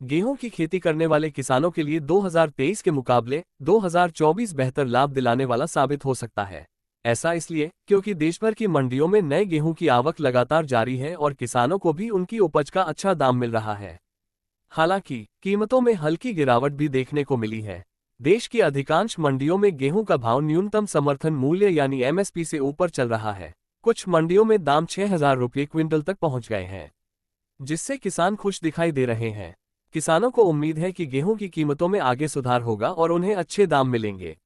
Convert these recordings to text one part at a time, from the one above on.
गेहूं की खेती करने वाले किसानों के लिए 2023 के मुकाबले 2024 बेहतर लाभ दिलाने वाला साबित हो सकता है। ऐसा इसलिए क्योंकि देश भर की मंडियों में नए गेहूं की आवक लगातार जारी है और किसानों को भी उनकी उपज का अच्छा दाम मिल रहा है। हालांकि कीमतों में हल्की गिरावट भी देखने को मिली है। देश की अधिकांश मंडियों में गेहूं का भाव न्यूनतम समर्थन मूल्य यानी एमएसपी से ऊपर चल रहा है। कुछ मंडियों में दाम 6,000 रुपये क्विंटल तक पहुंच गए हैं, जिससे किसान खुश दिखाई दे रहे हैं। किसानों को उम्मीद है कि गेहूं की कीमतों में आगे सुधार होगा और उन्हें अच्छे दाम मिलेंगे।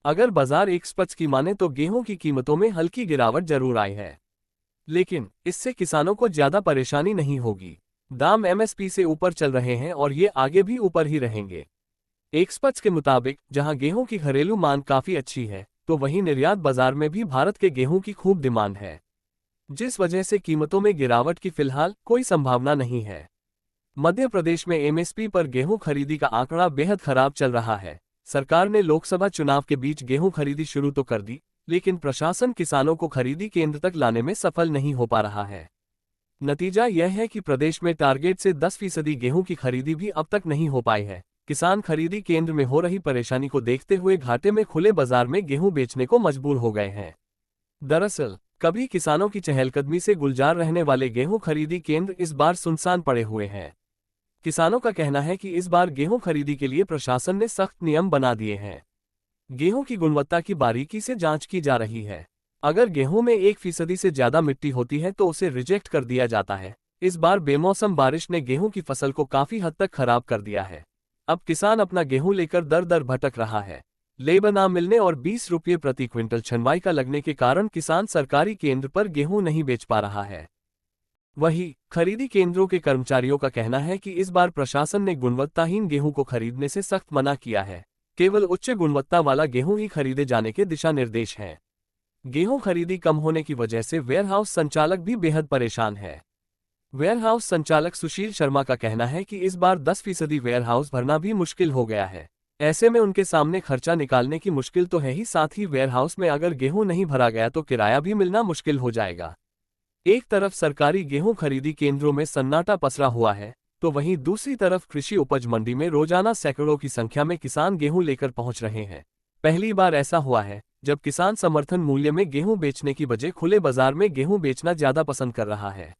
अगर बाजार एक्सपर्ट्स की माने तो गेहूं की कीमतों में हल्की गिरावट जरूर आई है, लेकिन इससे किसानों को ज्यादा परेशानी नहीं होगी। दाम एमएसपी से ऊपर चल रहे हैं और ये आगे भी ऊपर ही रहेंगे। एक्सपर्ट्स के मुताबिक जहां गेहूं की घरेलू मांग काफी अच्छी है, तो वहीं निर्यात बाजार में भी भारत के गेहूं की खूब डिमांड है, जिस वजह से कीमतों में गिरावट की फिलहाल कोई संभावना नहीं है। मध्य प्रदेश में एमएसपी पर गेहूं खरीदी का आंकड़ा बेहद खराब चल रहा है। सरकार ने लोकसभा चुनाव के बीच गेहूं खरीदी शुरू तो कर दी, लेकिन प्रशासन किसानों को खरीदी केंद्र तक लाने में सफल नहीं हो पा रहा है। नतीजा यह है कि प्रदेश में टारगेट से 10% गेहूं की खरीदी भी अब तक नहीं हो पाई है। किसान खरीदी केंद्र में हो रही परेशानी को देखते हुए घाटे में खुले बाजार में गेहूं बेचने को मजबूर हो गए हैं। दरअसल कभी किसानों की चहलकदमी से गुलजार रहने वाले गेहूं खरीदी केंद्र इस बार सुनसान पड़े हुए हैं। किसानों का कहना है कि इस बार गेहूं खरीदी के लिए प्रशासन ने सख्त नियम बना दिए हैं। गेहूं की गुणवत्ता की बारीकी से जांच की जा रही है। अगर गेहूं में 1% से ज्यादा मिट्टी होती है तो उसे रिजेक्ट कर दिया जाता है। इस बार बेमौसम बारिश ने गेहूं की फसल को काफी हद तक खराब कर दिया है। अब किसान अपना गेहूं लेकर दर दर भटक रहा है। लेबर ना मिलने और 20 रुपये प्रति क्विंटल छनवाई का लगने के कारण किसान सरकारी केंद्र पर गेहूं नहीं बेच पा रहा है। वहीं खरीदी केंद्रों के कर्मचारियों का कहना है कि इस बार प्रशासन ने गुणवत्ताहीन गेहूं को खरीदने से सख्त मना किया है। केवल उच्च गुणवत्ता वाला गेहूं ही खरीदे जाने के दिशा निर्देश हैं। गेहूं खरीदी कम होने की वजह से वेयरहाउस संचालक भी बेहद परेशान है। वेयरहाउस संचालक सुशील शर्मा का कहना है कि इस बार 10% वेयरहाउस भरना भी मुश्किल हो गया है। ऐसे में उनके सामने खर्चा निकालने की मुश्किल तो है ही, साथ ही वेयरहाउस में अगर गेहूं नहीं भरा गया तो किराया भी मिलना मुश्किल हो जाएगा। एक तरफ सरकारी गेहूं खरीदी केंद्रों में सन्नाटा पसरा हुआ है, तो वहीं दूसरी तरफ कृषि उपज मंडी में रोजाना सैकड़ों की संख्या में किसान गेहूं लेकर पहुंच रहे हैं। पहली बार ऐसा हुआ है जब किसान समर्थन मूल्य में गेहूं बेचने की बजाय खुले बाजार में गेहूं बेचना ज्यादा पसंद कर रहा है।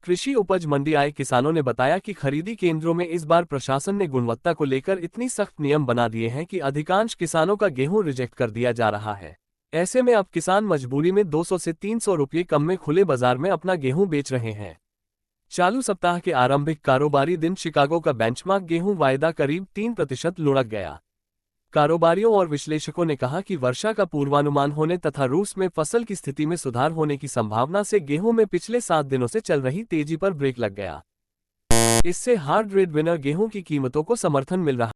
कृषि उपज मंडी आए किसानों ने बताया कि खरीदी केंद्रों में इस बार प्रशासन ने गुणवत्ता को लेकर इतनी सख्त नियम बना दिए हैं कि अधिकांश किसानों का गेहूं रिजेक्ट कर दिया जा रहा है। ऐसे में अब किसान मजबूरी में 200 से 300 रुपये कम में खुले बाजार में अपना गेहूं बेच रहे हैं। चालू सप्ताह के आरंभिक कारोबारी दिन शिकागो का बेंचमार्क गेहूं वायदा करीब 3% लुढ़क गया। कारोबारियों और विश्लेषकों ने कहा कि वर्षा का पूर्वानुमान होने तथा रूस में फसल की स्थिति में सुधार होने की संभावना से गेहूं में पिछले 7 दिनों से चल रही तेजी पर ब्रेक लग गया। इससे हार्ड रेट विनर गेहूं की कीमतों को समर्थन मिल रहा